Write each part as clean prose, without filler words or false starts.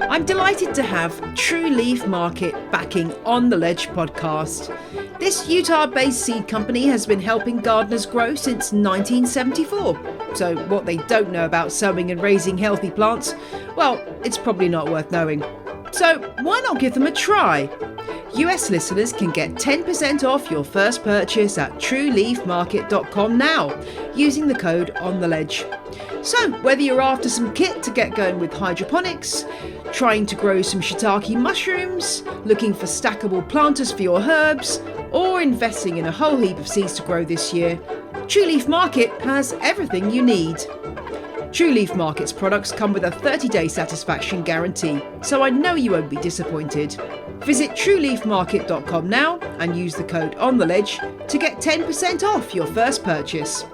I'm delighted to have True Leaf Market backing On The Ledge podcast. This Utah-based seed company has been helping gardeners grow since 1974. So what they don't know about sowing and raising healthy plants, well, it's probably not worth knowing. So why not give them a try? US listeners can get 10% off your first purchase at trueleafmarket.com now, using the code ONTheLedge. So whether you're after some kit to get going with hydroponics, trying to grow some shiitake mushrooms, looking for stackable planters for your herbs, or investing in a whole heap of seeds to grow this year, True Leaf Market has everything you need. True Leaf Market's products come with a 30-day satisfaction guarantee, so I know you won't be disappointed. Visit trueleafmarket.com now and use the code ONTheLedge to get 10% off your first purchase.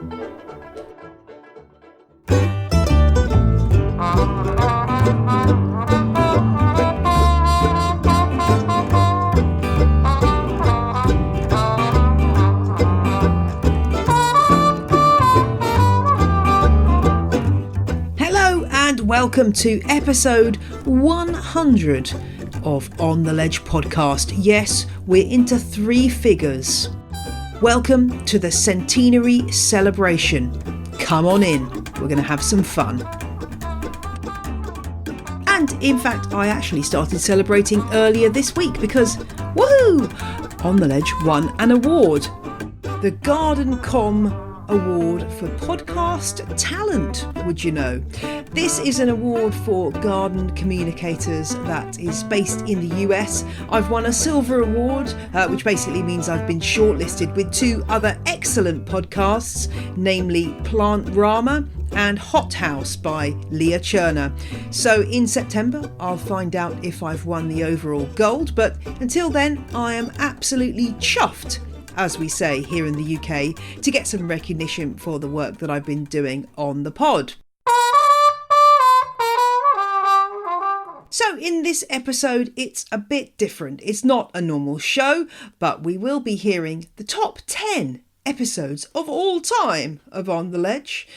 Welcome to episode 100 of On The Ledge podcast. Yes, we're into three figures. Welcome to the centenary celebration. Come on in, we're going to have some fun. And in fact, I actually started celebrating earlier this week because, woohoo, On The Ledge won an award. The GardenCom Award for Podcast Talent, would you know? This is an award for garden communicators that is based in the US. I've won a silver award, which basically means I've been shortlisted with two other excellent podcasts, namely Plant Rama and Hot House by Leah Cherner. So in September, I'll find out if I've won the overall gold, but until then, I am absolutely chuffed, as we say here in the UK, to get some recognition for the work that I've been doing on the pod. So in this episode, it's a bit different. It's not a normal show, but we will be hearing the top 10 episodes of all time of On The Ledge,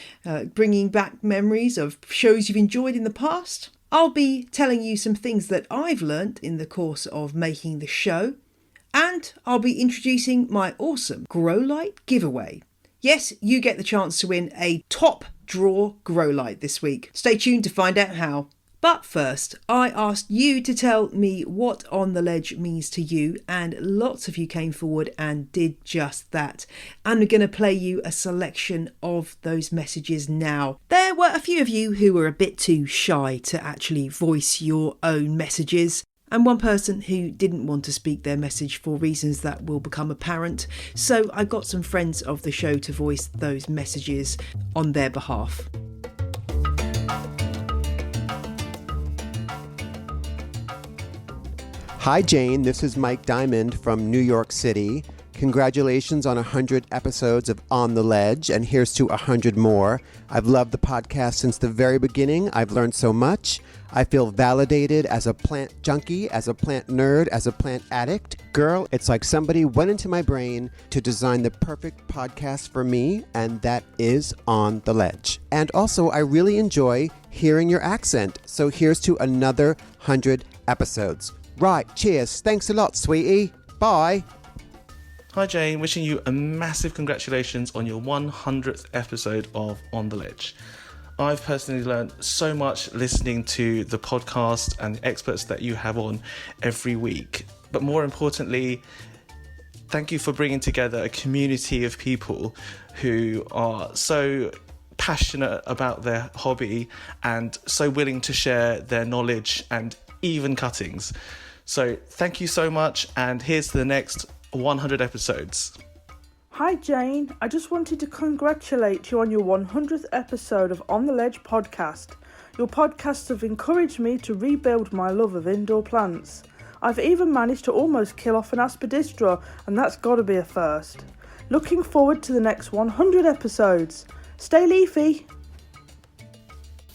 bringing back memories of shows you've enjoyed in the past. I'll be telling you some things that I've learnt in the course of making the show. And I'll be introducing my awesome Grow Light giveaway. Yes, you get the chance to win a top draw Grow Light this week. Stay tuned to find out how. But first, I asked you to tell me what On The Ledge means to you, and lots of you came forward and did just that. I'm going to play you a selection of those messages now. There were a few of you who were a bit too shy to actually voice your own messages, and one person who didn't want to speak their message for reasons that will become apparent. So I got some friends of the show to voice those messages on their behalf. Hi Jane, this is Mike Diamond from New York City. Congratulations on 100 episodes of On The Ledge, and here's to 100 more. I've loved the podcast since the very beginning. I've learned so much. I feel validated as a plant junkie, as a plant nerd, as a plant addict. Girl, it's like somebody went into my brain to design the perfect podcast for me, and that is On The Ledge. And also, I really enjoy hearing your accent. So here's to another 100 episodes. Right, cheers. Thanks a lot, sweetie. Bye. Hi Jane, wishing you a massive congratulations on your 100th episode of On The Ledge. I've personally learned so much listening to the podcast and the experts that you have on every week. But more importantly, thank you for bringing together a community of people who are so passionate about their hobby and so willing to share their knowledge and even cuttings. So thank you so much, and here's to the next 100 episodes. Hi Jane, I just wanted to congratulate you on your 100th episode of On The Ledge podcast. Your podcasts have encouraged me to rebuild my love of indoor plants. I've even managed to almost kill off an aspidistra, and that's got to be a first. Looking forward to the next 100 episodes. Stay leafy.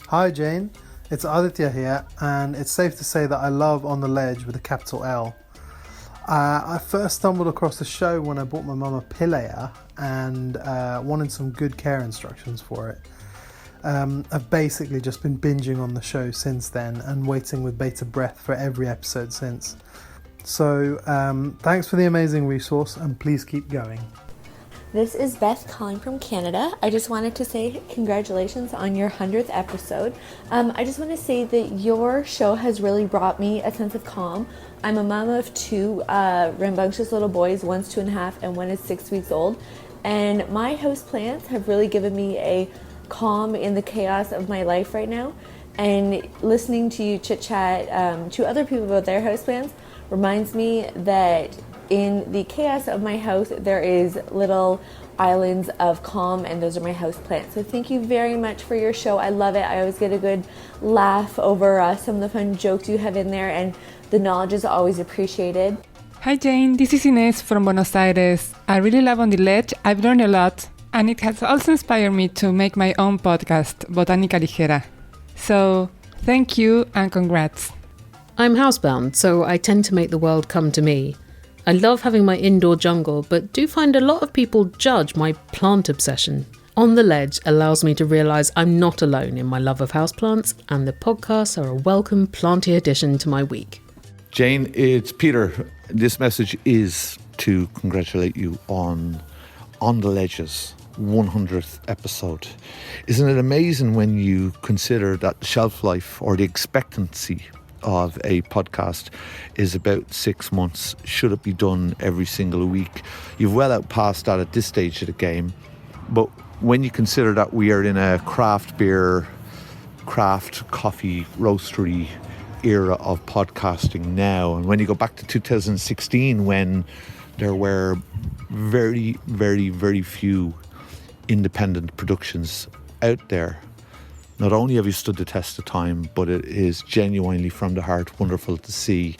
Hi Jane, it's Aditya here, and it's safe to say that I love On The Ledge with a capital L. I first stumbled across the show when I bought my mum a Pilea, and wanted some good care instructions for it. I've basically just been binging on the show since then and waiting with bated breath for every episode since. So thanks for the amazing resource, and please keep going. This is Beth calling from Canada. I just wanted to say congratulations on your 100th episode. I just want to say that your show has really brought me a sense of calm. I'm a mom of two rambunctious little boys, one's 2.5 and one is 6 weeks old. And my houseplants have really given me a calm in the chaos of my life right now. And listening to you chit-chat to other people about their houseplants reminds me that in the chaos of my house, there is little islands of calm, and those are my house plants. So thank you very much for your show. I love it. I always get a good laugh over some of the fun jokes you have in there, and the knowledge is always appreciated. Hi Jane, this is Ines from Buenos Aires. I really love On the Ledge. I've learned a lot, and it has also inspired me to make my own podcast, Botánica Ligera. So thank you and congrats. I'm housebound, so I tend to make the world come to me. I love having my indoor jungle, but do find a lot of people judge my plant obsession. On the Ledge allows me to realise I'm not alone in my love of houseplants, and the podcasts are a welcome planty addition to my week. Jane, it's Peter. This message is to congratulate you on the Ledge's 100th episode. Isn't it amazing when you consider that the shelf life or the expectancy of a podcast is about 6 months? Should it be done every single week? You've well out past that at this stage of the game. But when you consider that we are in a craft beer, craft coffee roastery era of podcasting now, and when you go back to 2016 when there were very, very, very few independent productions out there, not only have you stood the test of time, but it is genuinely from the heart wonderful to see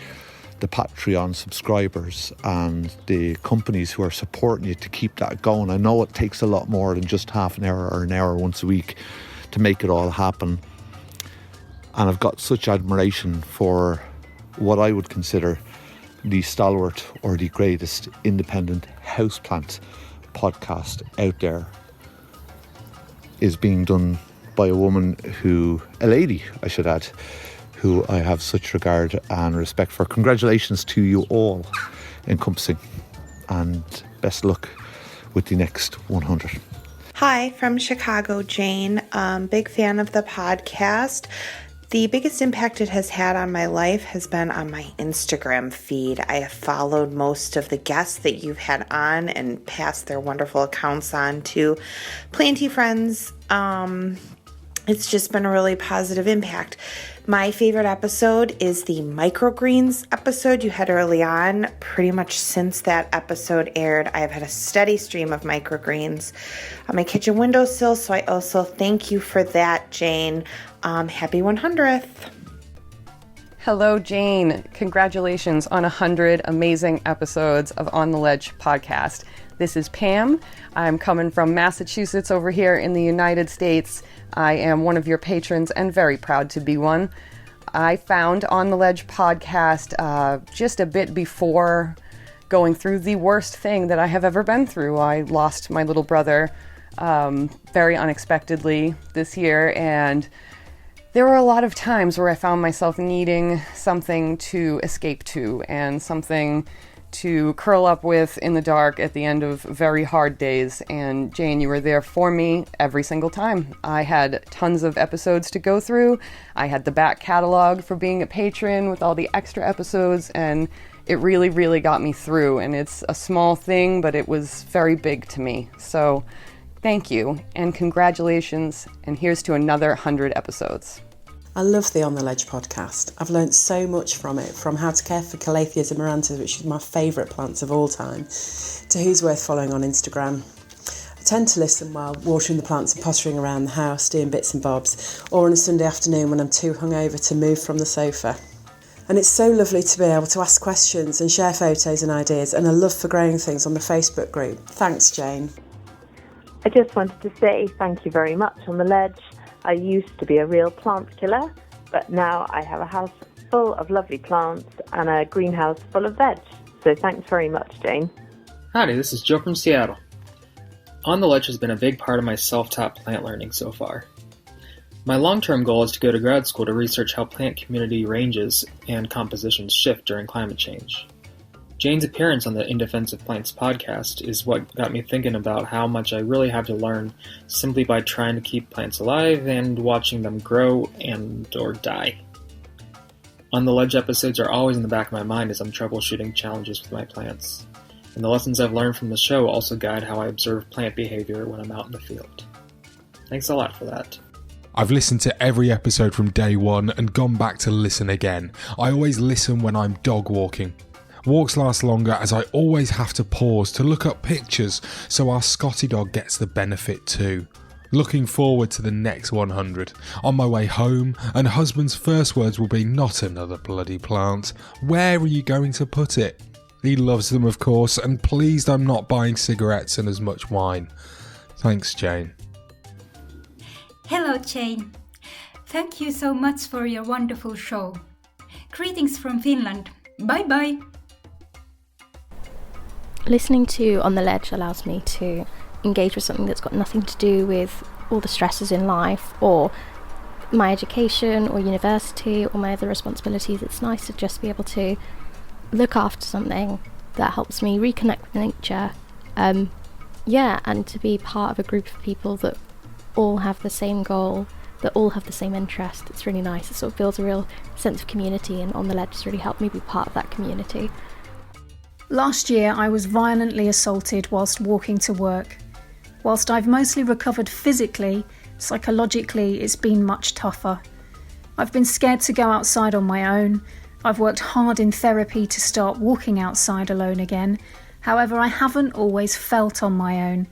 the Patreon subscribers and the companies who are supporting you to keep that going. I know it takes a lot more than just half an hour or an hour once a week to make it all happen. And I've got such admiration for what I would consider the stalwart or the greatest independent houseplant podcast out there is being done by a lady, I should add, who I have such regard and respect for. Congratulations to you all, encompassing, and best luck with the next 100. Hi, from Chicago, Jane. Big fan of the podcast. The biggest impact it has had on my life has been on my Instagram feed. I have followed most of the guests that you've had on and passed their wonderful accounts on to planty friends. It's just been a really positive impact. My favorite episode is the microgreens episode you had early on. Pretty much since that episode aired, I have had a steady stream of microgreens on my kitchen windowsill, so I also thank you for that, Jane. Happy 100th. Hello, Jane. Congratulations on 100 amazing episodes of On the Ledge podcast. This is Pam. I'm coming from Massachusetts over here in the United States. I am one of your patrons and very proud to be one. I found On the Ledge podcast just a bit before going through the worst thing that I have ever been through. I lost my little brother very unexpectedly this year, and there were a lot of times where I found myself needing something to escape to and something to curl up with in the dark at the end of very hard days. And Jane, you were there for me every single time. I had tons of episodes to go through. I had the back catalog for being a patron with all the extra episodes, and it really, really got me through. And it's a small thing, but it was very big to me. So thank you and congratulations. And here's to another 100 episodes. I love the On the Ledge podcast. I've learnt so much from it, from how to care for Calatheas amaranthus, which is my favourite plants of all time, to who's worth following on Instagram. I tend to listen while watering the plants and pottering around the house, doing bits and bobs, or on a Sunday afternoon when I'm too hungover to move from the sofa. And it's so lovely to be able to ask questions and share photos and ideas, and a love for growing things on the Facebook group. Thanks, Jane. I just wanted to say thank you very much On the Ledge. I used to be a real plant killer, but now I have a house full of lovely plants and a greenhouse full of veg. So thanks very much, Jane. Howdy, this is Joe from Seattle. On the Ledge has been a big part of my self-taught plant learning so far. My long-term goal is to go to grad school to research how plant community ranges and compositions shift during climate change. Jane's appearance on the In Defense of Plants podcast is what got me thinking about how much I really have to learn simply by trying to keep plants alive and watching them grow and or die. On the Ledge episodes are always in the back of my mind as I'm troubleshooting challenges with my plants. And the lessons I've learned from the show also guide how I observe plant behavior when I'm out in the field. Thanks a lot for that. I've listened to every episode from day one and gone back to listen again. I always listen when I'm dog walking. Walks last longer as I always have to pause to look up pictures so our Scotty dog gets the benefit too. Looking forward to the next 100. On my way home, and husband's first words will be, "Not another bloody plant. Where are you going to put it?" He loves them, of course, and pleased I'm not buying cigarettes and as much wine. Thanks, Jane. Hello, Jane. Thank you so much for your wonderful show. Greetings from Finland. Bye-bye. Listening to On the Ledge allows me to engage with something that's got nothing to do with all the stresses in life or my education or university or my other responsibilities. It's nice to just be able to look after something that helps me reconnect with nature, and to be part of a group of people that all have the same goal, that all have the same interest. It's really nice. It sort of builds a real sense of community, and On the Ledge has really helped me be part of that community. Last year I was violently assaulted whilst walking to work. Whilst I've mostly recovered physically, psychologically it's been much tougher. I've been scared to go outside on my own. I've worked hard in therapy to start walking outside alone again. However, I haven't always felt on my own.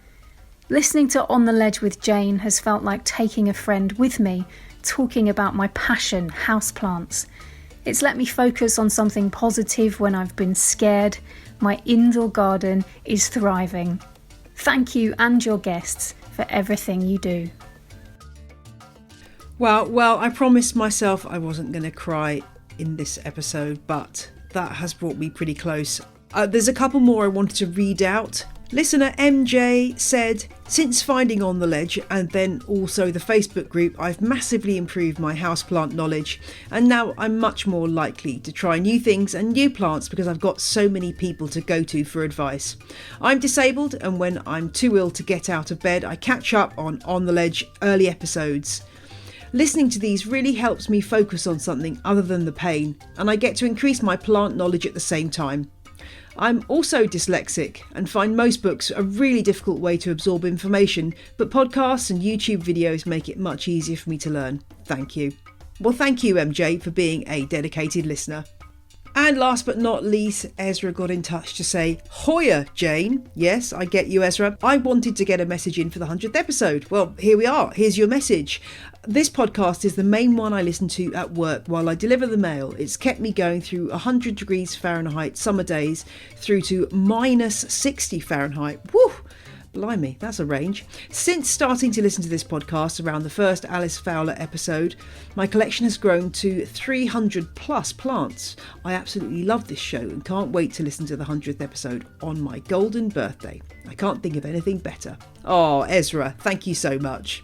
Listening to On the Ledge with Jane has felt like taking a friend with me, talking about my passion, houseplants. It's let me focus on something positive when I've been scared. My indoor garden is thriving. Thank you and your guests for everything you do. Well, I promised myself I wasn't going to cry in this episode, but that has brought me pretty close. There's a couple more I wanted to read out. Listener MJ said, "Since finding On the Ledge and then also the Facebook group, I've massively improved my houseplant knowledge, and now I'm much more likely to try new things and new plants because I've got so many people to go to for advice. I'm disabled, and when I'm too ill to get out of bed, I catch up on the Ledge early episodes. Listening to these really helps me focus on something other than the pain, and I get to increase my plant knowledge at the same time. I'm also dyslexic and find most books a really difficult way to absorb information, but podcasts and YouTube videos make it much easier for me to learn. Thank you." Well, thank you, MJ, for being a dedicated listener. And last but not least, Ezra got in touch to say, "Hoya, Jane." Yes, I get you, Ezra. I wanted to get a message in for the 100th episode. Well, here we are. Here's your message. This podcast is the main one I listen to at work while I deliver the mail. It's kept me going through 100 degrees Fahrenheit summer days through to minus 60 Fahrenheit. Woo! Blimey, that's a range. Since starting to listen to this podcast around the first Alice Fowler episode, my collection has grown to 300 plus plants. I absolutely love this show and can't wait to listen to the 100th episode on my golden birthday. I can't think of anything better. Oh, Ezra, thank you so much.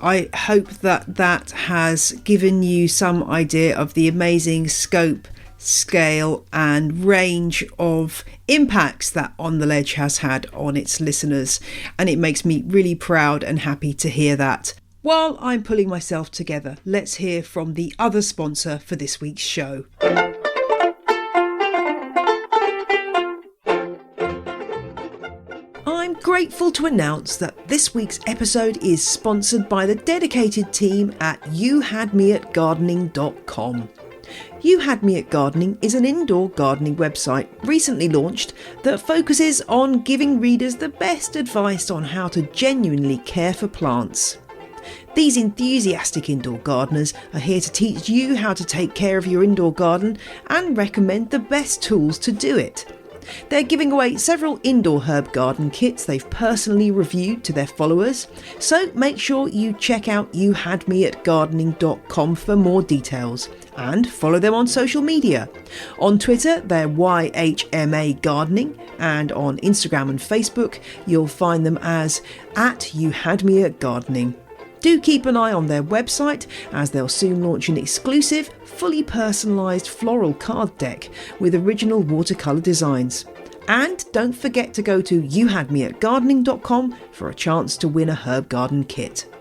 I hope that has given you some idea of the amazing scope, scale and range of impacts that On the Ledge has had on its listeners, and it makes me really proud and happy to hear that. While I'm pulling myself together, let's hear from the other sponsor for this week's show. I'm grateful to announce that this week's episode is sponsored by the dedicated team at YouHadMeAtGardening.com. You Had Me at Gardening is an indoor gardening website recently launched that focuses on giving readers the best advice on how to genuinely care for plants. These enthusiastic indoor gardeners are here to teach you how to take care of your indoor garden and recommend the best tools to do it. They're giving away several indoor herb garden kits they've personally reviewed to their followers, so make sure you check out youhadmeatgardening.com for more details and follow them on social media. On Twitter, they're YHMA Gardening, and on Instagram and Facebook, you'll find them as @YouHadMeAtGardening. Do keep an eye on their website, as they'll soon launch an exclusive, fully personalised floral card deck with original watercolour designs. And don't forget to go to youhadmeatgardening.com for a chance to win a herb garden kit.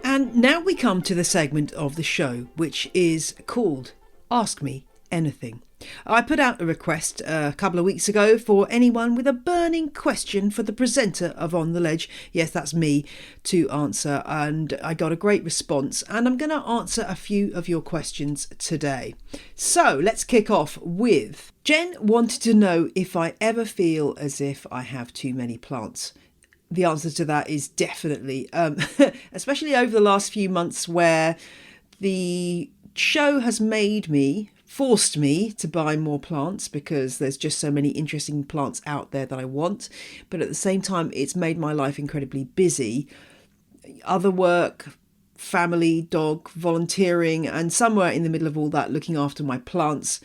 And now we come to the segment of the show which is called Ask Me Anything. I put out a request a couple of weeks ago for anyone with a burning question for the presenter of On the Ledge, yes, that's me, to answer, and I got a great response, and I'm going to answer a few of your questions today. So let's kick off with Jen wanted to know if I ever feel as if I have too many plants. The answer to that is definitely, especially over the last few months where the show has forced me to buy more plants because there's just so many interesting plants out there that I want. But at the same time, it's made my life incredibly busy. Other work, family, dog, volunteering, and somewhere in the middle of all that, looking after my plants.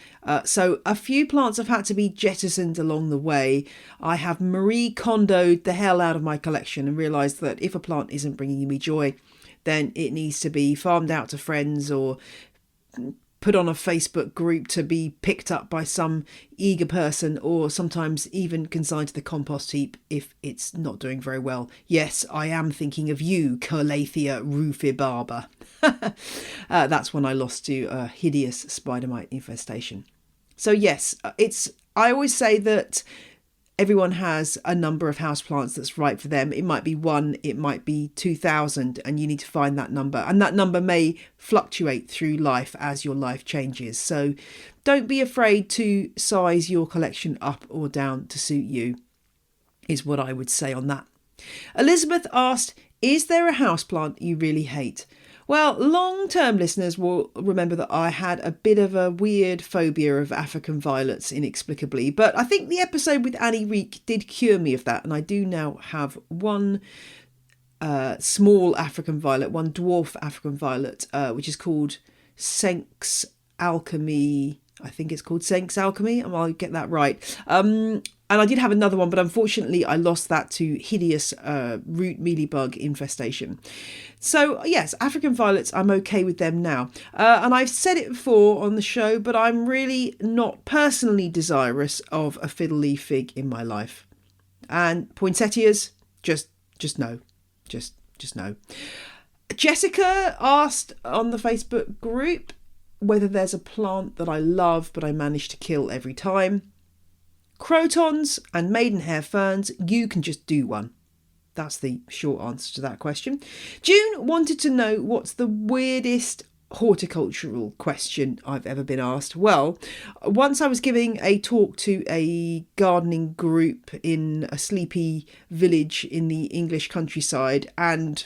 So a few plants have had to be jettisoned along the way. I have Marie Kondo'd the hell out of my collection and realised that if a plant isn't bringing me joy, then it needs to be farmed out to friends or put on a Facebook group to be picked up by some eager person, or sometimes even consigned to the compost heap if it's not doing very well. Yes, I am thinking of you, Calathea rufibarbor. That's when I lost to a hideous spider mite infestation. So yes, I always say that everyone has a number of houseplants that's right for them. It might be 1, it might be 2,000, and you need to find that number. And that number may fluctuate through life as your life changes. So don't be afraid to size your collection up or down to suit you, is what I would say on that. Elizabeth asked, is there a houseplant you really hate? Well, long-term listeners will remember that I had a bit of a weird phobia of African violets inexplicably, but I think the episode with Annie Reek did cure me of that, and I do now have one small African violet, one dwarf African violet, which is called Senks Alchemy. I think it's called Senks Alchemy, and I'll get that right. And I did have another one, but unfortunately I lost that to hideous root mealybug infestation. So yes, African violets, I'm okay with them now. And I've said it before on the show, but I'm really not personally desirous of a fiddle leaf fig in my life. And poinsettias, just no. Just no. Jessica asked on the Facebook group whether there's a plant that I love but I manage to kill every time. Crotons and maidenhair ferns, you can just do one. That's the short answer to that question. June wanted to know what's the weirdest horticultural question I've ever been asked. Well, once I was giving a talk to a gardening group in a sleepy village in the English countryside, and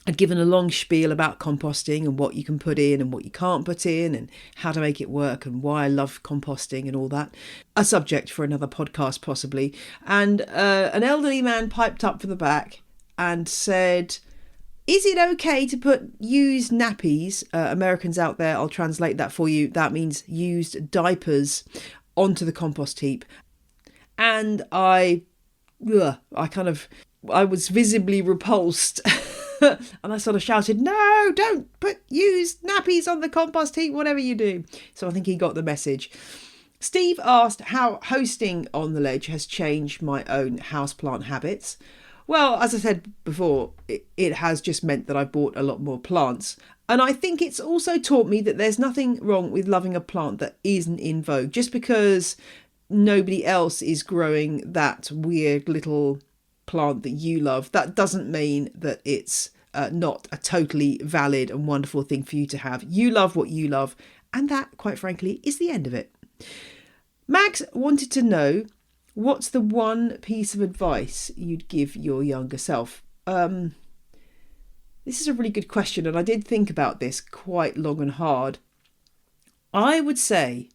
I'd given a long spiel about composting and what you can put in and what you can't put in and how to make it work and why I love composting and all that. A subject for another podcast possibly. And an elderly man piped up from the back and said, is it okay to put used nappies, Americans out there, I'll translate that for you, that means used diapers, onto the compost heap? And I was visibly repulsed. And I sort of shouted, no, don't put used nappies on the compost heap, whatever you do. So I think he got the message. Steve asked how hosting On the Ledge has changed my own houseplant habits. Well, as I said before, it has just meant that I bought a lot more plants. And I think it's also taught me that there's nothing wrong with loving a plant that isn't in vogue. Just because nobody else is growing that weird little plant that you love, that doesn't mean that it's not a totally valid and wonderful thing for you to have. You love what you love, and that, quite frankly, is the end of it. Max wanted to know, what's the one piece of advice you'd give your younger self? This is a really good question, and I did think about this quite long and hard. I would say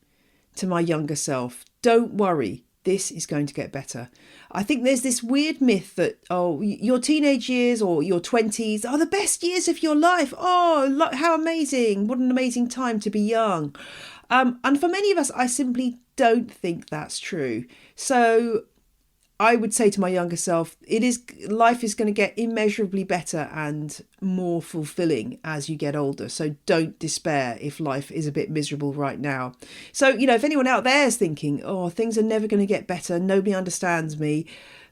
to my younger self don't worry. This is going to get better. I think there's this weird myth that, your teenage years or your 20s are the best years of your life. Oh, how amazing. What an amazing time to be young. And for many of us, I simply don't think that's true. So I would say to my younger self, life is going to get immeasurably better and more fulfilling as you get older. So don't despair if life is a bit miserable right now. So, if anyone out there is thinking, things are never going to get better, nobody understands me,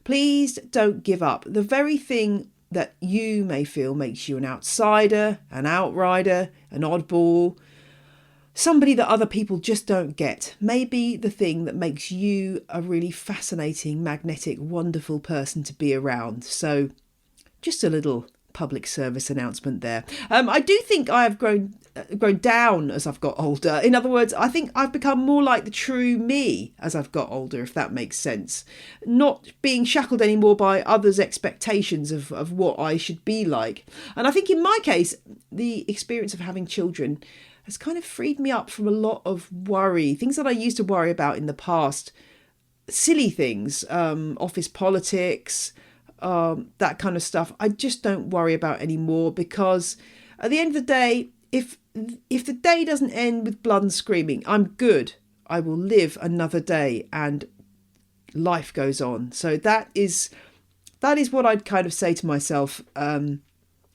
please don't give up. The very thing that you may feel makes you an outsider, an outrider, an oddball, somebody that other people just don't get, maybe the thing that makes you a really fascinating, magnetic, wonderful person to be around. So just a little public service announcement there. I do think I have grown down as I've got older. In other words, I think I've become more like the true me as I've got older, if that makes sense. Not being shackled anymore by others' expectations of what I should be like. And I think in my case, the experience of having children has kind of freed me up from a lot of worry, things that I used to worry about in the past, silly things, office politics, that kind of stuff. I just don't worry about anymore, because at the end of the day, if the day doesn't end with blood and screaming, I'm good. I will live another day and life goes on. So that is what I'd kind of say to myself,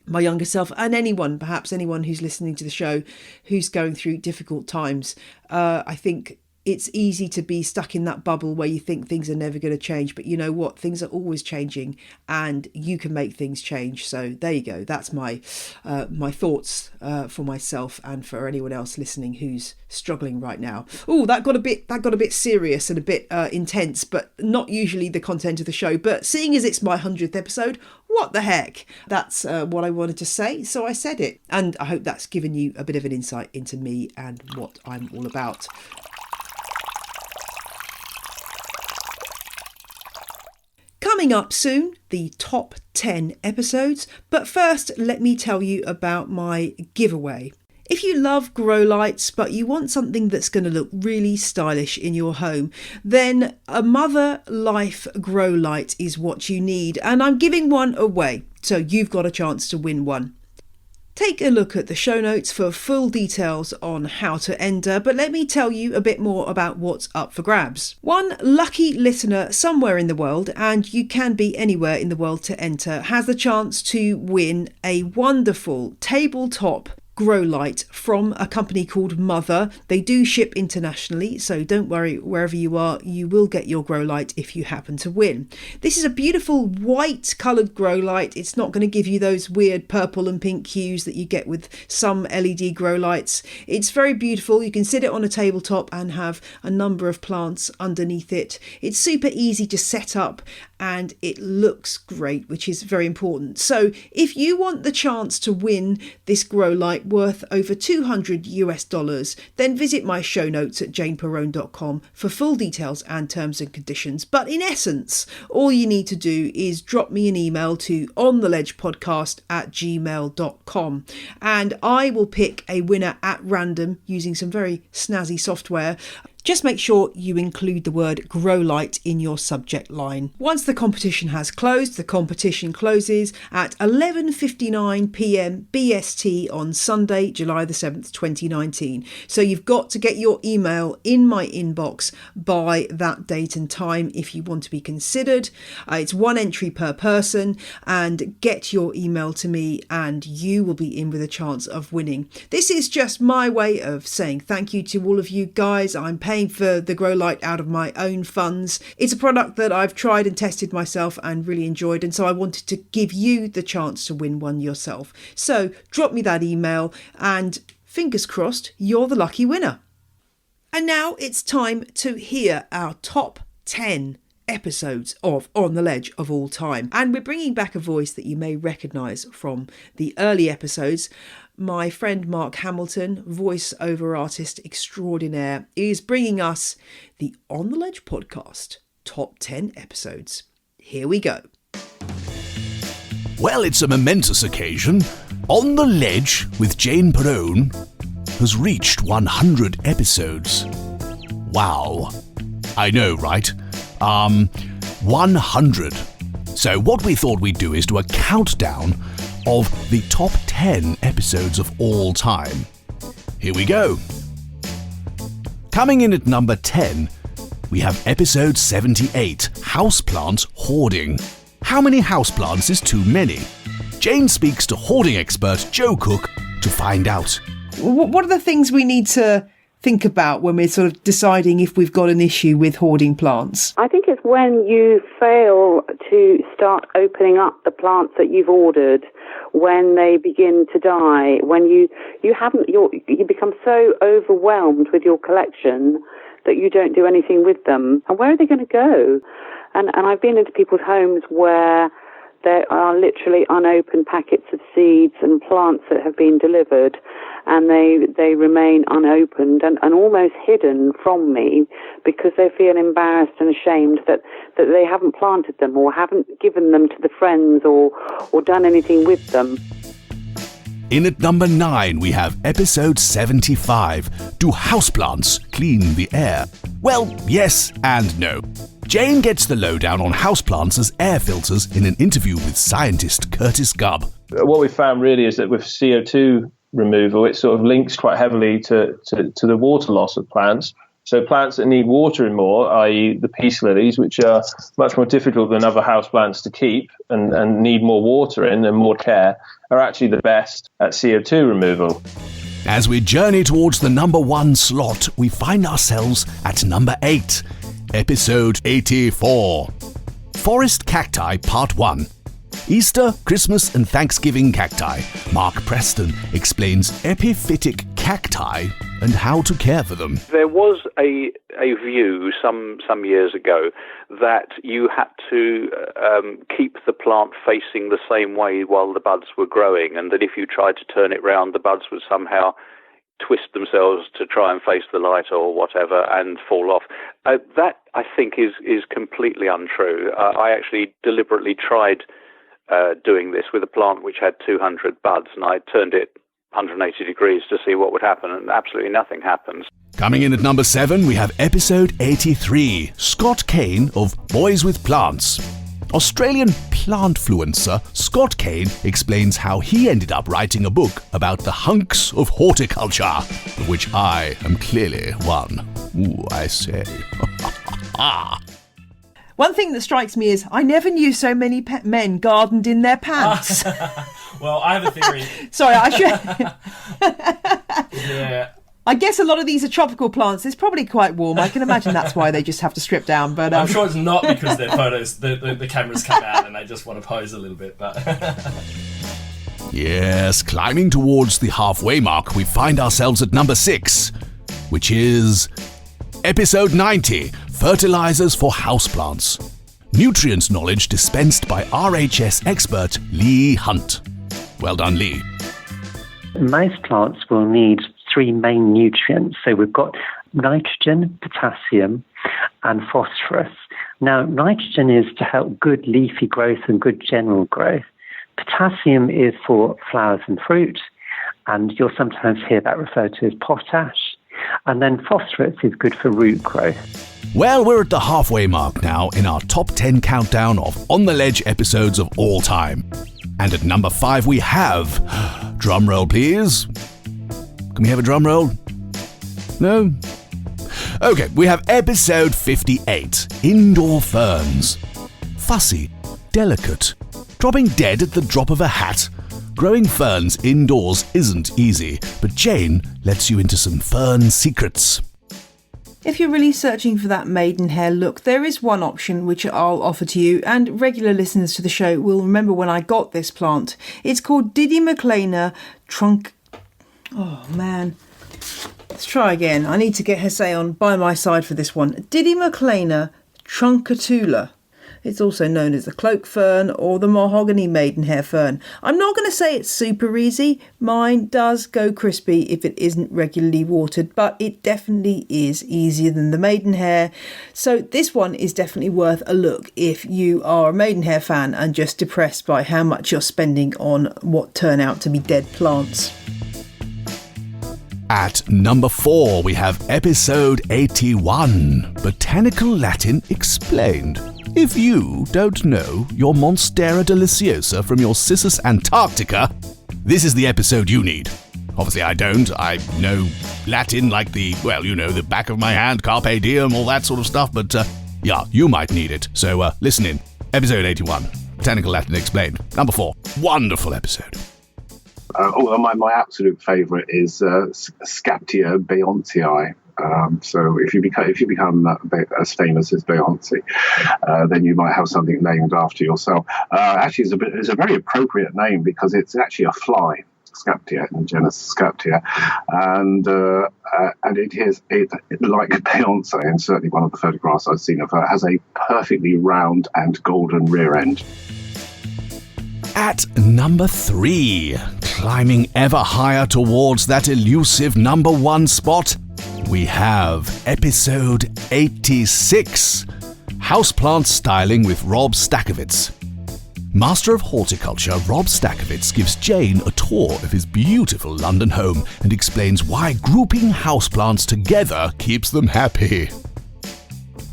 my younger self, and perhaps anyone who's listening to the show who's going through difficult times. I think it's easy to be stuck in that bubble where you think things are never going to change, but you know what? Things are always changing and you can make things change. So there you go. That's my thoughts for myself and for anyone else listening who's struggling right now. Oh, that got a bit serious and a bit intense, but not usually the content of the show. But seeing as it's my 100th episode, what the heck? That's what I wanted to say, so I said it. And I hope that's given you a bit of an insight into me and what I'm all about. Coming up soon, the top 10 episodes. But first, let me tell you about my giveaway. If you love grow lights, but you want something that's going to look really stylish in your home, then a Mother Life grow light is what you need. And I'm giving one away, so you've got a chance to win one. Take a look at the show notes for full details on how to enter, but let me tell you a bit more about what's up for grabs. One lucky listener somewhere in the world, and you can be anywhere in the world to enter, has the chance to win a wonderful tabletop grow light from a company called Mother. They do ship internationally, so don't worry, wherever you are, you will get your grow light if you happen to win. This is a beautiful white coloured grow light. It's not going to give you those weird purple and pink hues that you get with some LED grow lights. It's very beautiful. You can sit it on a tabletop and have a number of plants underneath it. It's super easy to set up and it looks great, which is very important. So if you want the chance to win this grow light worth over $200, then visit my show notes at janeperrone.com for full details and terms and conditions. But in essence, all you need to do is drop me an email to ontheledgepodcast@gmail.com and I will pick a winner at random using some very snazzy software. Just make sure you include the word grow light in your subject line. Once the competition has closed, the competition closes at 11:59 p.m. BST on Sunday, July the 7th, 2019. So you've got to get your email in my inbox by that date and time if you want to be considered. It's one entry per person, and get your email to me and you will be in with a chance of winning. This is just my way of saying thank you to all of you guys. I'm paying for the grow light out of my own funds. It's a product that I've tried and tested myself and really enjoyed, and so I wanted to give you the chance to win one yourself. So drop me that email and fingers crossed you're the lucky winner. And now it's time to hear our top 10 episodes of On the Ledge of all time. And we're bringing back a voice that you may recognise from the early episodes. My friend Mark Hamilton, voice-over artist extraordinaire, is bringing us the On the Ledge podcast top 10 episodes. Here we go. Well, it's a momentous occasion. On the Ledge with Jane Perrone has reached 100 episodes. Wow. I know, right? 100. So what we thought we'd do is do a countdown of the top 10 episodes of all time. Here we go. Coming in at number 10, we have episode 78, Houseplant Hoarding. How many houseplants is too many? Jane speaks to hoarding expert Joe Cook to find out. What are the things we need to think about when we're sort of deciding if we've got an issue with hoarding plants? I think it's when you fail to start opening up the plants that you've ordered, when they begin to die, when you become so overwhelmed with your collection that you don't do anything with them. And where are they going to go? And I've been into people's homes where there are literally unopened packets of seeds and plants that have been delivered, and they remain unopened and almost hidden from me because they feel embarrassed and ashamed that they haven't planted them or haven't given them to the friends or done anything with them. In at number 9, we have episode 75, Do Houseplants Clean the Air? Well, yes and no. Jane gets the lowdown on houseplants as air filters in an interview with scientist Curtis Gubb. What we found really is that with CO2 removal, it sort of links quite heavily to the water loss of plants. So plants that need watering more, i.e. the peace lilies, which are much more difficult than other houseplants to keep and need more watering and more care, are actually the best at CO2 removal. As we journey towards the number 1 slot, we find ourselves at number 8, episode 84, Forest Cacti Part 1. Easter, Christmas and Thanksgiving cacti. Mark Preston explains epiphytic cacti and how to care for them. There was a view some years ago that you had to keep the plant facing the same way while the buds were growing, and that if you tried to turn it round, the buds would somehow twist themselves to try and face the light or whatever and fall off. That, I think, is completely untrue. I actually deliberately tried doing this with a plant which had 200 buds, and I turned it 180 degrees to see what would happen, and absolutely nothing happens. Coming in at number 7, we have episode 83, Scott Kane of Boys with Plants. Australian plantfluencer Scott Kane explains how he ended up writing a book about the hunks of horticulture, of which I am clearly one. Ooh, I say. One thing that strikes me is I never knew so many men gardened in their pants. Well, I have a theory. Sorry, I should... Yeah. I guess a lot of these are tropical plants. It's probably quite warm. I can imagine that's why they just have to strip down. But I'm sure it's not because their photos, the cameras come out and they just want to pose a little bit. But yes, climbing towards the halfway mark, we find ourselves at number 6, which is episode 90, Fertilizers for Houseplants. Nutrients knowledge dispensed by RHS expert Lee Hunt. Well done, Lee. Most plants will need 3 main nutrients. So we've got nitrogen, potassium, and phosphorus. Now, nitrogen is to help good leafy growth and good general growth. Potassium is for flowers and fruit, and you'll sometimes hear that referred to as potash. And then phosphorus is good for root growth. Well, we're at the halfway mark now in our top 10 countdown of On the Ledge episodes of all time. And at number 5 we have... Drum roll, please. Can we have a drum roll? No? Okay, we have episode 58, Indoor Ferns. Fussy, delicate, dropping dead at the drop of a hat. Growing ferns indoors isn't easy, but Jane lets you into some fern secrets. if you're really searching for that maidenhair look, there is one option which I'll offer to you, and regular listeners to the show will remember when I got this plant. It's called Didymoclena trunk... Oh, man. Let's try again. I need to get Hesse on by my side for this one. Didymoclena truncatula. It's also known as the cloak fern or the mahogany maidenhair fern. I'm not going to say it's super easy. Mine does go crispy if it isn't regularly watered, but it definitely is easier than the maidenhair. So this one is definitely worth a look if you are a maidenhair fan and just depressed by how much you're spending on what turn out to be dead plants. At number 4, we have episode 81, Botanical Latin Explained. If you don't know your Monstera deliciosa from your Cissus Antarctica, this is the episode you need. Obviously I don't. I know Latin like the back of my hand, carpe diem, all that sort of stuff, but yeah, you might need it. So listen in. Episode 81, Botanical Latin Explained. Number 4, wonderful episode. My absolute favourite is Scaptia beyoncei. So if you become as famous as Beyonce, then you might have something named after yourself. Actually, it's a very appropriate name because it's actually a fly, Scaptia, in the genus Scaptia, and it is like Beyonce, and certainly one of the photographs I've seen of her has a perfectly round and golden rear end. At number 3, climbing ever higher towards that elusive number 1 spot, we have episode 86, Houseplant Styling with Rob Stakovitz. Master of Horticulture Rob Stakovitz gives Jane a tour of his beautiful London home and explains why grouping houseplants together keeps them happy.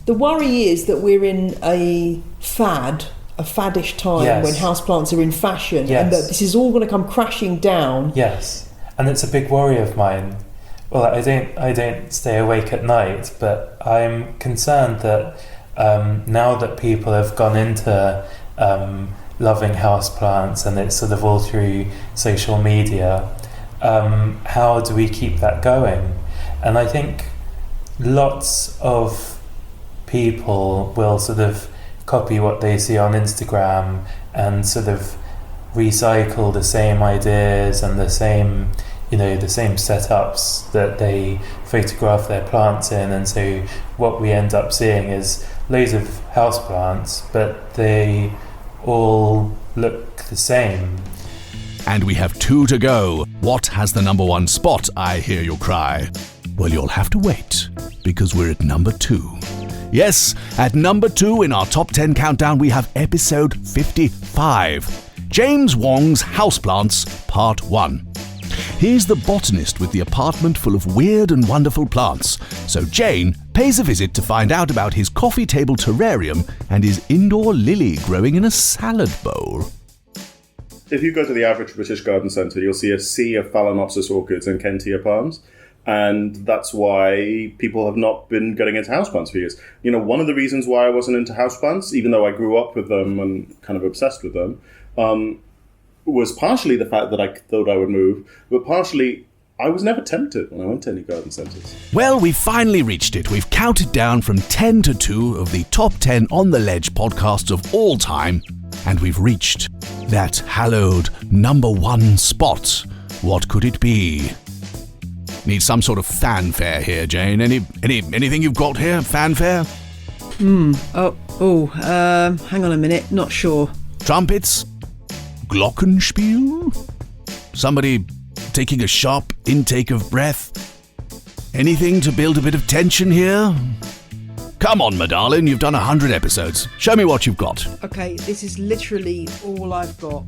The worry is that we're in a faddish time when houseplants are in fashion, and that this is all going to come crashing down. Yes, and it's a big worry of mine. Well, I don't stay awake at night, but I'm concerned that now that people have gone into loving houseplants and it's sort of all through social media, how do we keep that going? And I think lots of people will sort of copy what they see on Instagram and sort of recycle the same ideas and the same setups that they photograph their plants in, and so what we end up seeing is loads of houseplants, but they all look the same. And we have 2 to go. What has the number 1 spot, I hear you cry? Well, you'll have to wait, because we're at number 2. Yes, at number 2 in our top 10 countdown, we have episode 55, James Wong's Houseplants, Part 1. He's the botanist with the apartment full of weird and wonderful plants, so Jane pays a visit to find out about his coffee table terrarium and his indoor lily growing in a salad bowl. If you go to the average British garden centre, you'll see a sea of Phalaenopsis orchids and Kentia palms, and that's why people have not been getting into houseplants for years. You know, one of the reasons why I wasn't into houseplants, even though I grew up with them and kind of obsessed with them, was partially the fact that I thought I would move, but partially I was never tempted when I went to any garden centres. Well, we've finally reached it. We've counted down from 10 to 2 of the top 10 On The Ledge podcasts of all time, and we've reached that hallowed number 1 spot. What could it be? Need some sort of fanfare here, Jane. Anything you've got here? Fanfare? Hang on a minute. Not sure. Trumpets? Glockenspiel? Somebody taking a sharp intake of breath? Anything to build a bit of tension here? Come on, my darling, you've done 100 episodes. Show me what you've got. Okay, this is literally all I've got.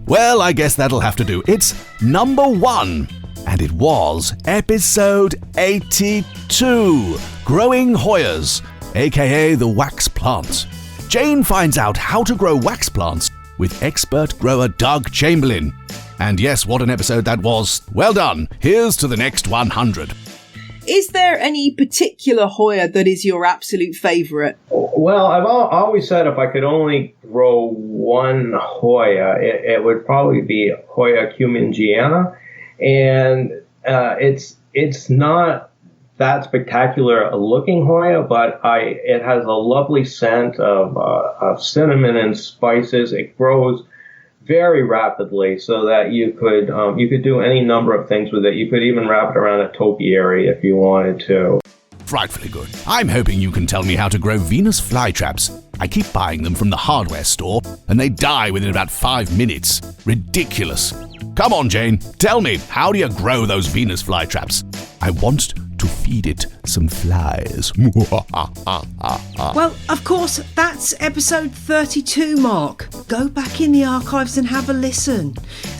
Well, I guess that'll have to do. It's number 1, and it was episode 82, Growing Hoyas, aka the wax plant. Jane finds out how to grow wax plants with expert grower Doug Chamberlain. And yes, what an episode that was. Well done. Here's to the next 100. Is there any particular Hoya that is your absolute favourite? Well, I've always said if I could only grow one Hoya, it would probably be Hoya cumingiana. And it's not that spectacular a looking Hoya, but it has a lovely scent of cinnamon and spices. It grows very rapidly, so that you could do any number of things with it. You could even wrap it around a topiary if you wanted to. Frightfully good. I'm hoping you can tell me how to grow Venus flytraps. I keep buying them from the hardware store, and they die within about 5 minutes. Ridiculous. Come on, Jane, tell me, how do you grow those Venus flytraps? I want to feed it some flies. Well, of course, that's episode 32, Mark. Go back in the archives and have a listen.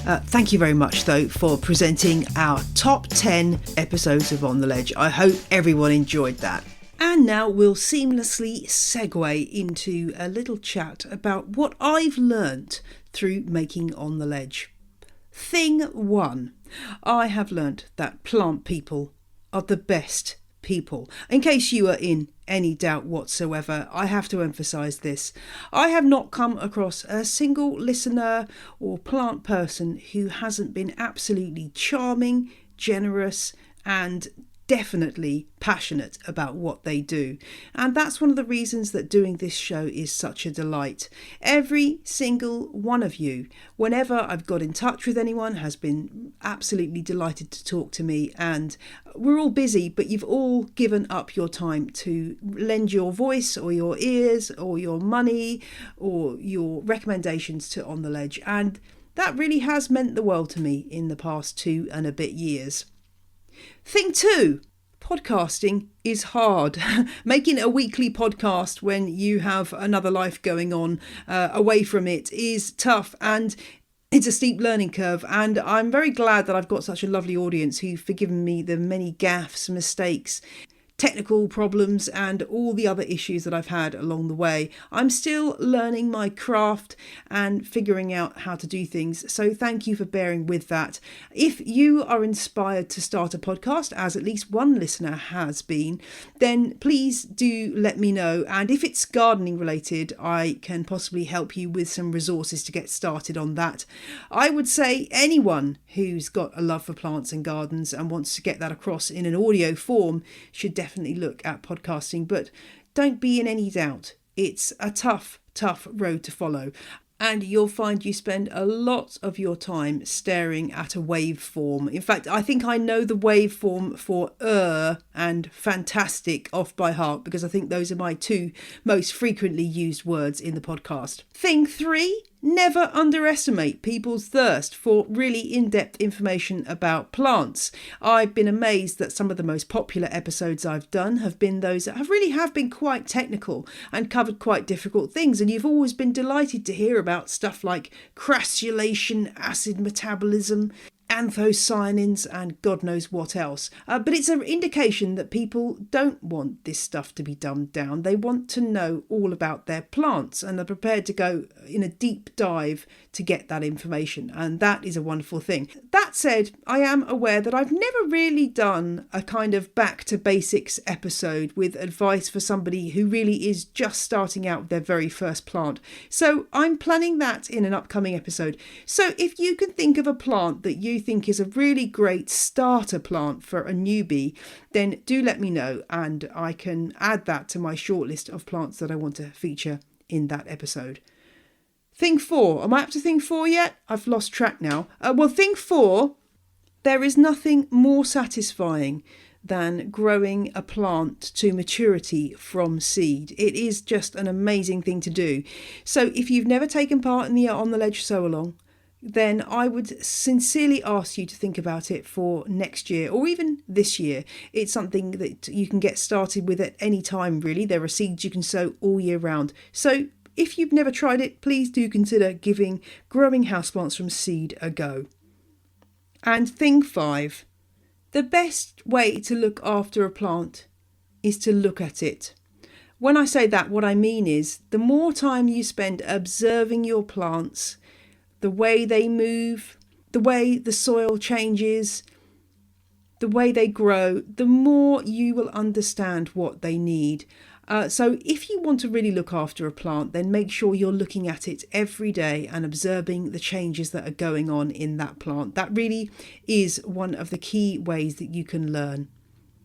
Thank you very much, though, for presenting our top 10 episodes of On the Ledge. I hope everyone enjoyed that. And now we'll seamlessly segue into a little chat about what I've learnt through making On the Ledge. Thing 1. I have learnt that plant people are the best people. In case you are in any doubt whatsoever, I have to emphasise this. I have not come across a single listener or plant person who hasn't been absolutely charming, generous, and definitely passionate about what they do. And that's one of the reasons that doing this show is such a delight. Every single one of you, whenever I've got in touch with anyone, has been absolutely delighted to talk to me. And we're all busy, but you've all given up your time to lend your voice or your ears or your money or your recommendations to On the Ledge. And that really has meant the world to me in the past 2 and a bit years. Thing 2, podcasting is hard. Making a weekly podcast when you have another life going on away from it is tough, and it's a steep learning curve. And I'm very glad that I've got such a lovely audience who've forgiven me the many gaffes, mistakes, technical problems and all the other issues that I've had along the way. I'm still learning my craft and figuring out how to do things, so thank you for bearing with that. If you are inspired to start a podcast, as at least one listener has been, then please do let me know, and if it's gardening related, I can possibly help you with some resources to get started on that. I would say anyone who's got a love for plants and gardens and wants to get that across in an audio form should definitely look at podcasting, but don't be in any doubt. It's a tough road to follow, and you'll find you spend a lot of your time staring at a waveform. In fact, I think I know the waveform for and fantastic off by heart, because I think those are my 2 most frequently used words in the podcast. Thing 3, never underestimate people's thirst for really in-depth information about plants. I've been amazed that some of the most popular episodes I've done have been those that have been quite technical and covered quite difficult things, and you've always been delighted to hear about stuff like crassulation, acid metabolism, anthocyanins and God knows what else. But it's an indication that people don't want this stuff to be dumbed down. They want to know all about their plants and are prepared to go in a deep dive to get that information. And that is a wonderful thing. That said, I am aware that I've never really done a kind of back to basics episode with advice for somebody who really is just starting out with their very first plant. So I'm planning that in an upcoming episode. So if you can think of a plant that you think is a really great starter plant for a newbie, then do let me know and I can add that to my shortlist of plants that I want to feature in that episode. Thing 4, am I up to thing 4 yet? I've lost track now. Well, thing 4, there is nothing more satisfying than growing a plant to maturity from seed. It is just an amazing thing to do. So if you've never taken part in the On the Ledge sew along, then I would sincerely ask you to think about it for next year or even this year. It's something that you can get started with at any time, really. There are seeds you can sow all year round. So if you've never tried it, please do consider giving growing houseplants from seed a go. And thing 5, the best way to look after a plant is to look at it. When I say that, what I mean is the more time you spend observing your plants, the way they move, the way the soil changes, the way they grow, the more you will understand what they need. So if you want to really look after a plant, then make sure you're looking at it every day and observing the changes that are going on in that plant. That really is one of the key ways that you can learn.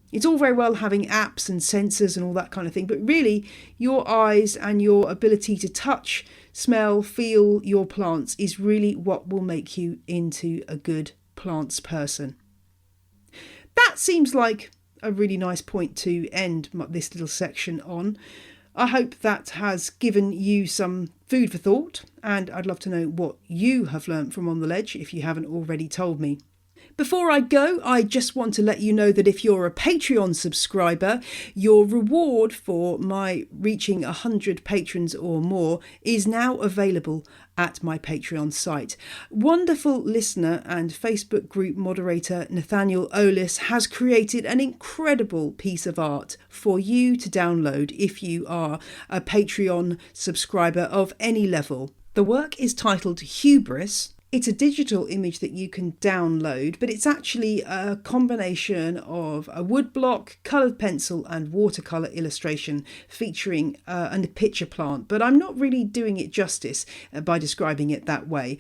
It's all very well having apps and sensors and all that kind of thing, but really your eyes and your ability to touch, smell, feel your plants is really what will make you into a good plants person. That seems like a really nice point to end this little section on. I hope that has given you some food for thought, and I'd love to know what you have learnt from On the Ledge if you haven't already told me. Before I go, I just want to let you know that if you're a Patreon subscriber, your reward for my reaching 100 patrons or more is now available at my Patreon site. Wonderful listener and Facebook group moderator Nathaniel Olis has created an incredible piece of art for you to download if you are a Patreon subscriber of any level. The work is titled Hubris. It's a digital image that you can download, but it's actually a combination of a woodblock, coloured pencil and watercolour illustration featuring a picture plant, but I'm not really doing it justice by describing it that way.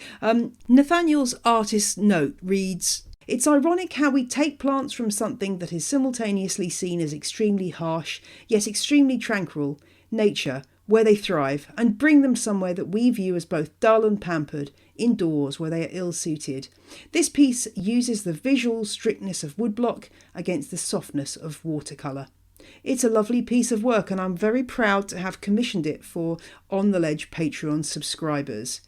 Nathaniel's artist's note reads, "It's ironic how we take plants from something that is simultaneously seen as extremely harsh, yet extremely tranquil, nature, where they thrive, and bring them somewhere that we view as both dull and pampered, indoors where they are ill-suited. This piece uses the visual strictness of woodblock against the softness of watercolour. It's a lovely piece of work and I'm very proud to have commissioned it for On The Ledge Patreon subscribers."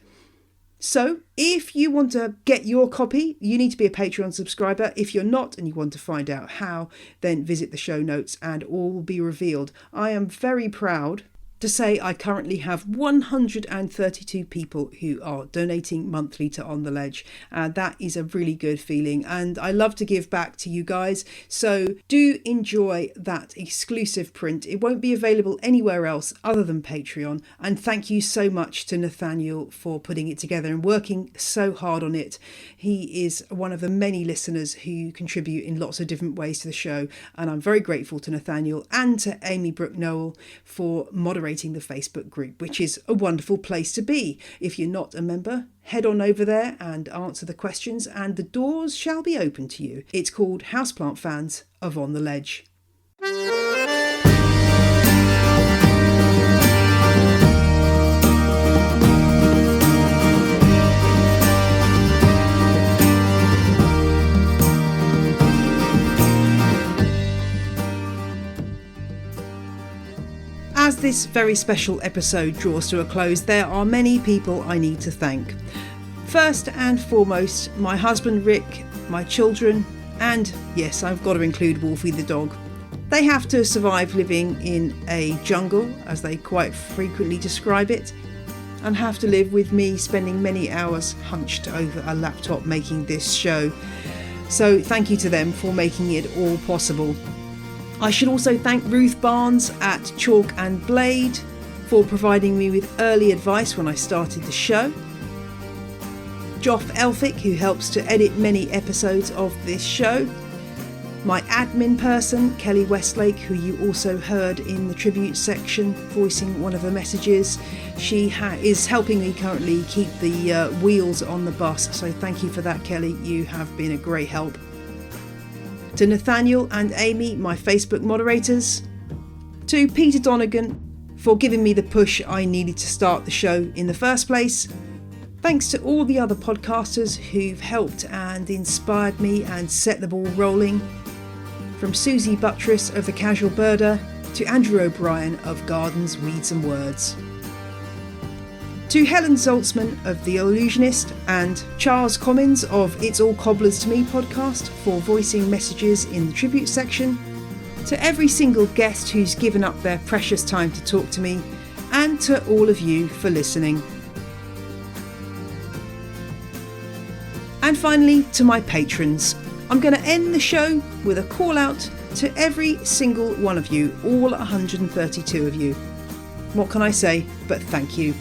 So, if you want to get your copy, you need to be a Patreon subscriber. If you're not and you want to find out how, then visit the show notes and all will be revealed. I am very proud to say I currently have 132 people who are donating monthly to On The Ledge. That is a really good feeling and I love to give back to you guys, so do enjoy that exclusive print. It won't be available anywhere else other than Patreon, and thank you so much to Nathaniel for putting it together and working so hard on it. He is one of the many listeners who contribute in lots of different ways to the show, and I'm very grateful to Nathaniel and to Amy Brooke Noel for moderating the Facebook group, which is a wonderful place to be. If you're not a member, head on over there and answer the questions and the doors shall be open to you. It's called Houseplant Fans of On The Ledge. As this very special episode draws to a close, there are many people I need to thank. First and foremost, my husband Rick, my children, and yes, I've got to include Wolfie the dog. They have to survive living in a jungle, as they quite frequently describe it, and have to live with me spending many hours hunched over a laptop making this show. So thank you to them for making it all possible. I should also thank Ruth Barnes at Chalk and Blade for providing me with early advice when I started the show. Joff Elphick, who helps to edit many episodes of this show. My admin person, Kelly Westlake, who you also heard in the tribute section voicing one of the messages. She is helping me currently keep the wheels on the bus, so thank you for that, Kelly. You have been a great help. To Nathaniel and Amy, my Facebook moderators. To Peter Donegan for giving me the push I needed to start the show in the first place. Thanks to all the other podcasters who've helped and inspired me and set the ball rolling. From Susie Buttress of The Casual Birder to Andrew O'Brien of Gardens, Weeds and Words. To Helen Zaltzman of The Illusionist and Charles Commins of It's All Cobblers to Me podcast for voicing messages in the tribute section. To every single guest who's given up their precious time to talk to me, and to all of you for listening. And finally, to my patrons. I'm going to end the show with a call out to every single one of you, all 132 of you. What can I say but thank you?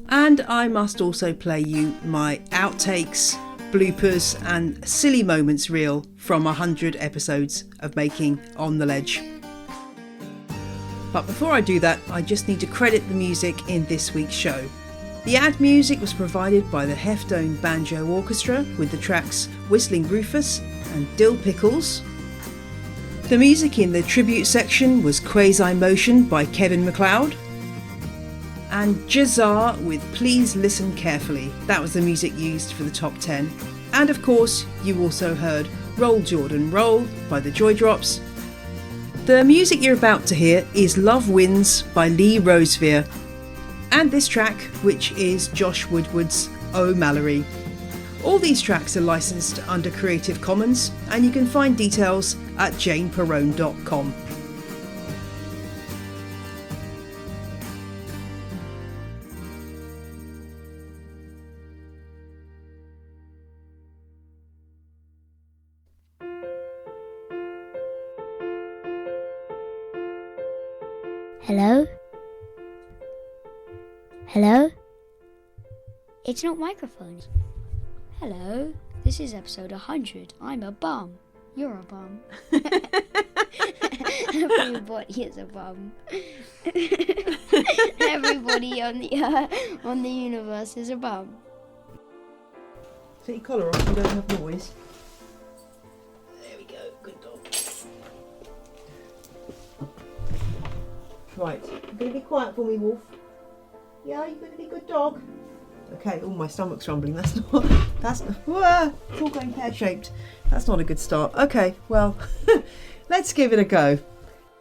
And I must also play you my outtakes, bloopers and silly moments reel from 100 episodes of making On The Ledge. But before I do that, I just need to credit the music in this week's show. The ad music was provided by the Heftone Banjo Orchestra with the tracks Whistling Rufus and Dill Pickles. The music in the tribute section was Quasi Motion by Kevin MacLeod. And Jazar with Please Listen Carefully. That was the music used for the top 10. And of course, you also heard Roll Jordan Roll by the Joy Drops. The music you're about to hear is Love Wins by Lee Rosevere. And this track, which is Josh Woodward's Oh Mallory. All these tracks are licensed under Creative Commons, and you can find details at janeperrone.com. Hello? Hello? It's not microphones. Hello, this is episode 100. I'm a bum. You're a bum. Everybody is a bum. Everybody on the universe is a bum. Take your collar off so you don't have noise. There we go, good dog. Right, you're going to be quiet for me, Wolf. Yeah, you're going to be a good dog. Okay, oh, my stomach's rumbling. That's not, it's all going pear-shaped. That's not a good start. Okay, well, let's give it a go.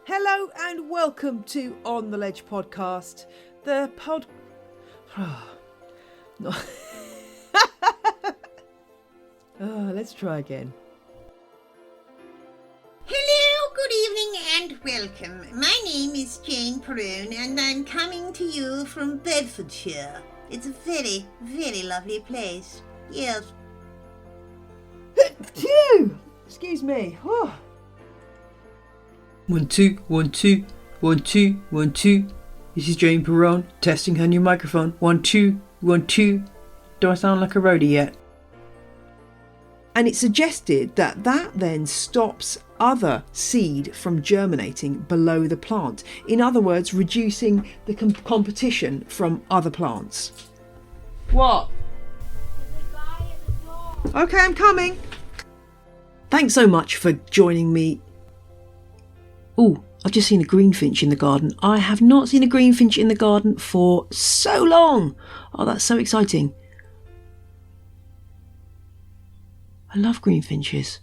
Hello and welcome to On the Ledge podcast. The pod... No. Let's try again. Hello, good evening and welcome. My name is Jane Perrone and I'm coming to you from Bedfordshire. It's a very, very lovely place. Yes. Excuse me. Oh. 1 2 1 2 1 2 1 2. This is Jane Perrone testing her new microphone. 1 2 1 2. Do I sound like a roadie yet? And it suggested that then stops other seed from germinating below the plant. In other words, reducing the competition from other plants. What? Okay, I'm coming. Thanks so much for joining me. Oh, I've just seen a greenfinch in the garden. I have not seen a greenfinch in the garden for so long. Oh, that's so exciting. I love greenfinches.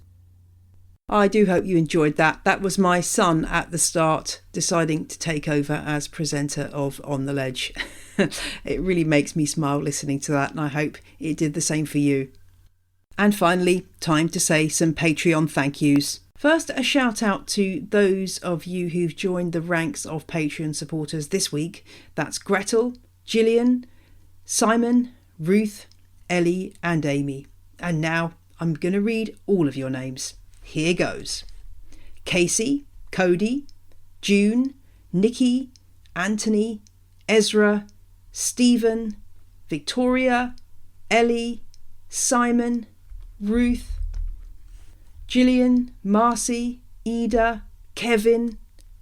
I do hope you enjoyed that. That was my son at the start deciding to take over as presenter of On the Ledge. It really makes me smile listening to that, and I hope it did the same for you. And finally, time to say some Patreon thank yous. First, a shout out to those of you who've joined the ranks of Patreon supporters this week. That's Gretel, Gillian, Simon, Ruth, Ellie and Amy. And now I'm going to read all of your names. Here goes. Casey, Cody, June, Nikki, Anthony, Ezra, Stephen, Victoria, Ellie, Simon, Ruth, Gillian, Marcy, Ida, Kevin,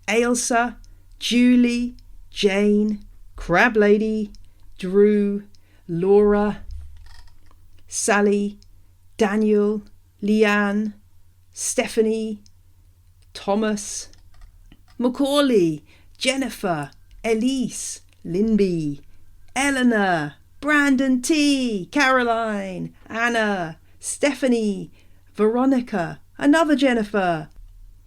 Ailsa, Julie, Jane, Crab Lady, Drew, Laura, Sally, Daniel, Leanne, Stephanie, Thomas, Macaulay, Jennifer, Elise, Linby, Eleanor, Brandon T, Caroline, Anna, Stephanie, Veronica, another Jennifer,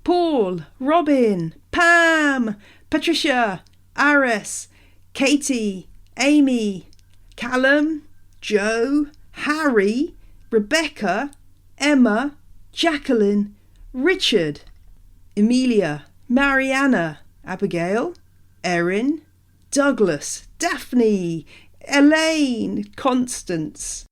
Paul, Robin, Pam, Patricia, Aris, Katie, Amy, Callum, Joe, Harry, Rebecca, Emma, Jacqueline, Richard, Emilia, Mariana, Abigail, Erin, Douglas, Daphne, Elaine, Constance,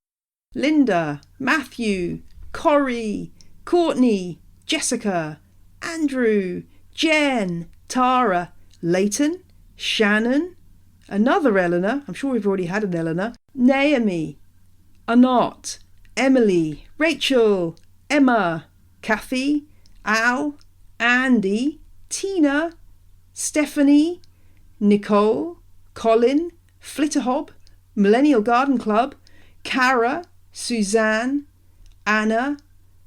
Linda, Matthew, Corrie, Courtney, Jessica, Andrew, Jen, Tara, Leighton, Shannon, another Eleanor, I'm sure we've already had an Eleanor, Naomi, Anat, Emily, Rachel, Emma, Kathy, Al, Andy, Tina, Stephanie, Nicole, Colin, Flitterhob, Millennial Garden Club, Cara, Suzanne, Anna,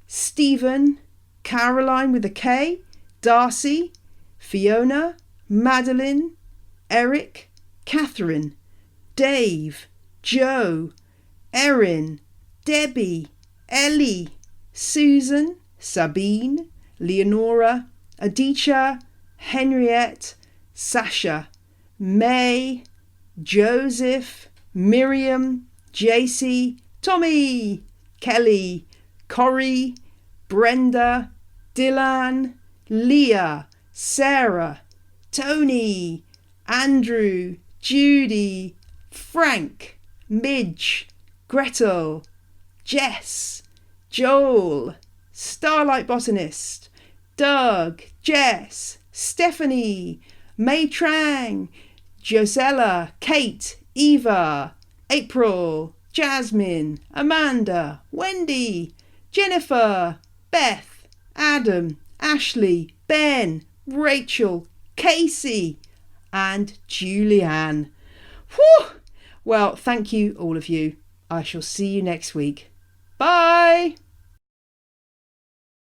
Stephen, Caroline with a K, Darcy, Fiona, Madeline, Eric, Catherine, Dave, Joe, Erin, Debbie, Ellie, Susan, Sabine, Leonora, Aditya, Henriette, Sasha, May, Joseph, Miriam, JC, Tommy, Kelly, Corrie, Brenda, Dylan, Leah, Sarah, Tony, Andrew, Judy, Frank, Midge, Gretel, Jess, Joel, Starlight Botanist, Doug, Jess, Stephanie, May Trang, Josella, Kate, Eva, April, Jasmine, Amanda, Wendy, Jennifer, Beth, Adam, Ashley, Ben, Rachel, Casey, and Julianne. Whew! Well, thank you, all of you. I shall see you next week. Bye!